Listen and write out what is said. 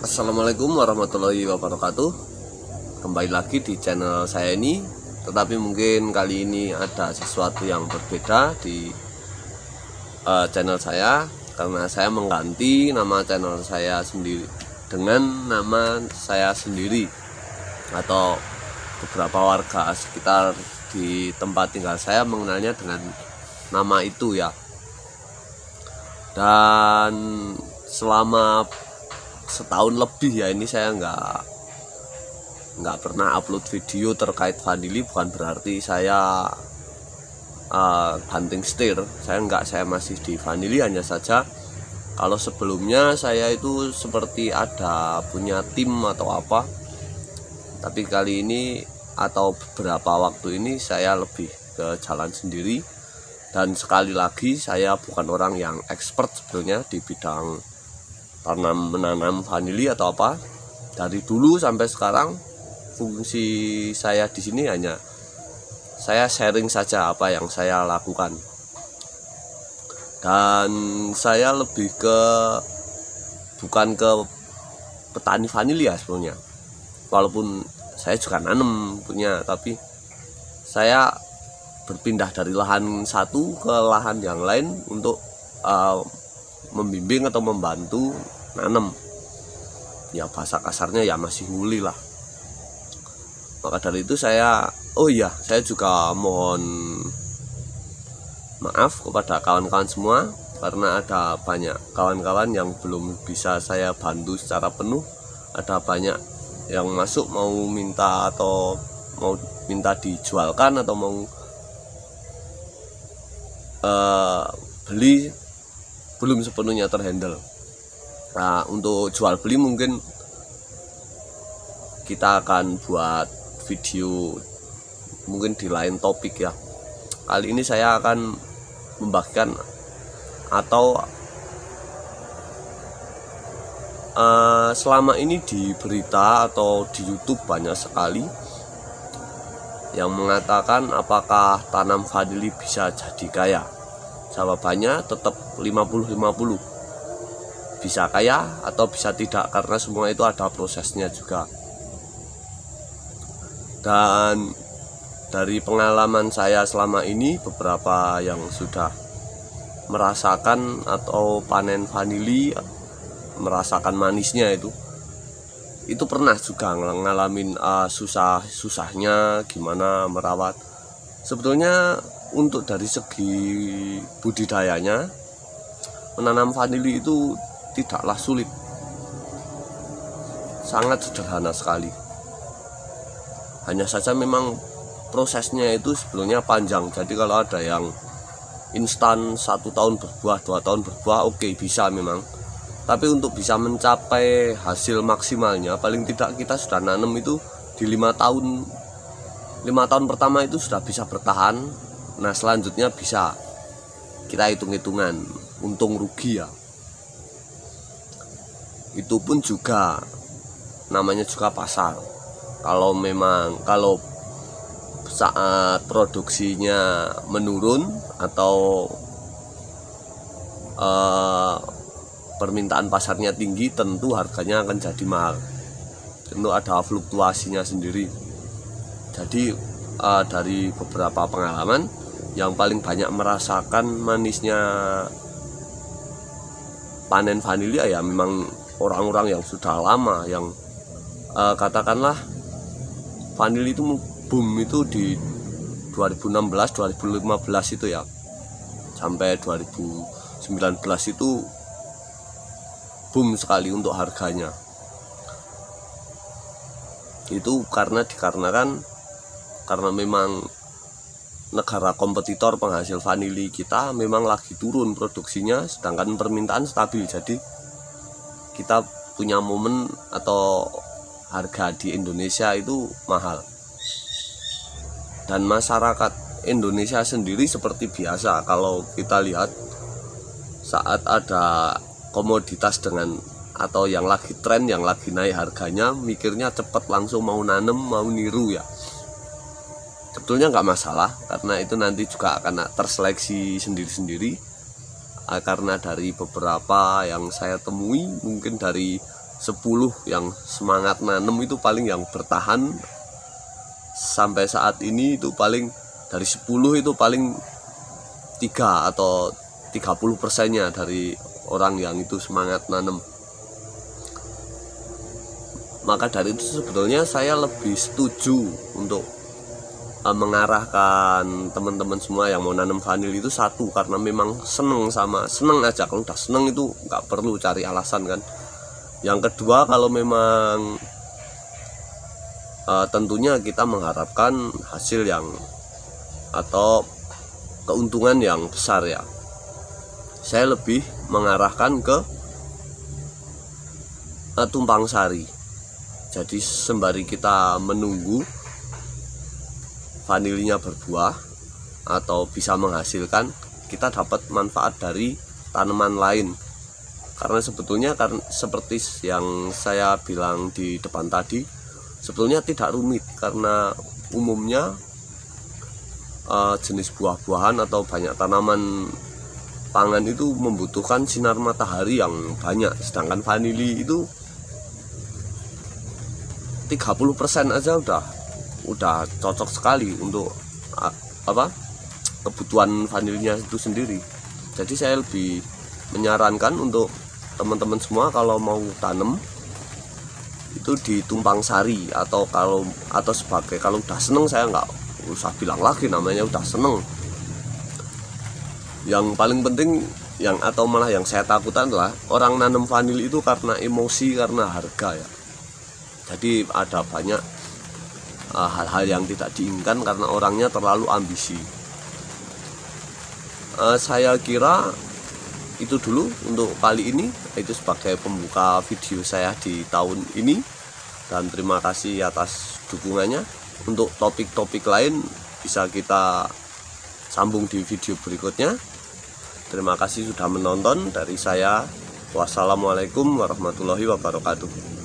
Assalamualaikum warahmatullahi wabarakatuh. Kembali lagi di channel saya ini. Tetapi mungkin kali ini ada sesuatu yang berbeda di channel saya, karena saya mengganti nama channel saya sendiri dengan nama saya sendiri, atau beberapa warga sekitar di tempat tinggal saya mengenalnya dengan nama itu ya. Dan selama setahun lebih ya ini saya nggak pernah upload video terkait vanili. Bukan berarti saya banting setir, saya masih di vanili. Hanya saja kalau sebelumnya saya itu seperti ada punya tim atau apa, tapi kali ini atau beberapa waktu ini saya lebih ke jalan sendiri. Dan sekali lagi, saya bukan orang yang expert sebenarnya di bidang menanam vanili atau apa. Dari dulu sampai sekarang fungsi saya di sini hanya saya sharing saja apa yang saya lakukan. Dan saya lebih bukan ke petani vanili ya sebenarnya. Walaupun saya juga nanam punya, tapi saya berpindah dari lahan satu ke lahan yang lain untuk membimbing atau membantu nanam. Ya bahasa kasarnya ya masih nguli lah. Maka dari itu saya juga mohon maaf kepada kawan-kawan semua, karena ada banyak kawan-kawan yang belum bisa saya bantu secara penuh. Ada banyak yang masuk mau minta dijualkan atau mau beli, belum sepenuhnya terhandle. Nah, untuk jual beli mungkin kita akan buat video mungkin di lain topik ya. Kali ini saya akan membagikan atau selama ini di berita atau di YouTube banyak sekali yang mengatakan apakah tanam vanili bisa jadi kaya. Jawabannya tetap 50-50. Bisa kaya atau bisa tidak, karena semua itu ada prosesnya juga. Dan dari pengalaman saya selama ini, beberapa yang sudah merasakan atau panen vanili, merasakan manisnya itu pernah juga ngalamin susahnya gimana merawat. Sebetulnya untuk dari segi budidayanya, menanam vanili itu tidaklah sulit, sangat sederhana sekali. Hanya saja memang prosesnya itu sebetulnya panjang. Jadi kalau ada yang instan 1 tahun berbuah, 2 tahun berbuah, oke, bisa memang. Tapi untuk bisa mencapai hasil maksimalnya, paling tidak kita sudah nanam itu di 5 tahun. 5 tahun pertama itu sudah bisa bertahan. Nah selanjutnya bisa kita hitung-hitungan untung rugi ya. Itu pun juga namanya juga pasar. Kalau saat produksinya menurun atau permintaan pasarnya tinggi, tentu harganya akan jadi mahal. Tentu ada fluktuasinya sendiri. Jadi dari beberapa pengalaman, yang paling banyak merasakan manisnya panen vanili ya memang orang-orang yang sudah lama, yang katakanlah vanili itu boom itu di 2016-2015 itu ya, sampai 2019 itu boom sekali untuk harganya. Itu karena memang negara kompetitor penghasil vanili kita memang lagi turun produksinya, sedangkan permintaan stabil. Jadi kita punya momen atau harga di Indonesia itu mahal. Dan masyarakat Indonesia sendiri seperti biasa, kalau kita lihat saat ada komoditas dengan atau yang lagi tren, yang lagi naik harganya, mikirnya cepat, langsung mau nanam, mau niru ya. Sebetulnya nggak masalah, karena itu nanti juga akan terseleksi sendiri-sendiri. Karena dari beberapa yang saya temui, mungkin dari 10 yang semangat nanem itu paling yang bertahan sampai saat ini itu paling dari 10 itu paling 3 atau 30%-nya dari orang yang itu semangat nanem. Maka dari itu sebetulnya saya lebih setuju untuk mengarahkan teman-teman semua yang mau nanam vanil itu, satu karena memang seneng aja. Kalau udah seneng itu nggak perlu cari alasan kan. Yang kedua, kalau memang tentunya kita mengharapkan hasil yang atau keuntungan yang besar ya. Saya lebih mengarahkan ke tumpang sari. Jadi sembari kita menunggu vanilinya berbuah atau bisa menghasilkan, kita dapat manfaat dari tanaman lain. Karena sebetulnya seperti yang saya bilang di depan tadi, sebetulnya tidak rumit karena umumnya jenis buah-buahan atau banyak tanaman pangan itu membutuhkan sinar matahari yang banyak, sedangkan vanili itu 30% aja udah cocok sekali untuk kebutuhan vanilnya itu sendiri. Jadi saya lebih menyarankan untuk teman-teman semua kalau mau tanam itu di tumpang sari, atau kalau udah seneng, saya nggak usah bilang lagi, namanya udah seneng. Yang paling penting atau malah yang saya takutkan adalah orang nanam vanil itu karena emosi, karena harga ya. Jadi ada banyak hal-hal yang tidak diinginkan karena orangnya terlalu ambisi. Saya kira itu dulu untuk kali ini, itu sebagai pembuka video saya di tahun ini, dan terima kasih atas dukungannya. Untuk topik-topik lain bisa kita sambung di video berikutnya. Terima kasih sudah menonton. Dari saya, wassalamualaikum warahmatullahi wabarakatuh.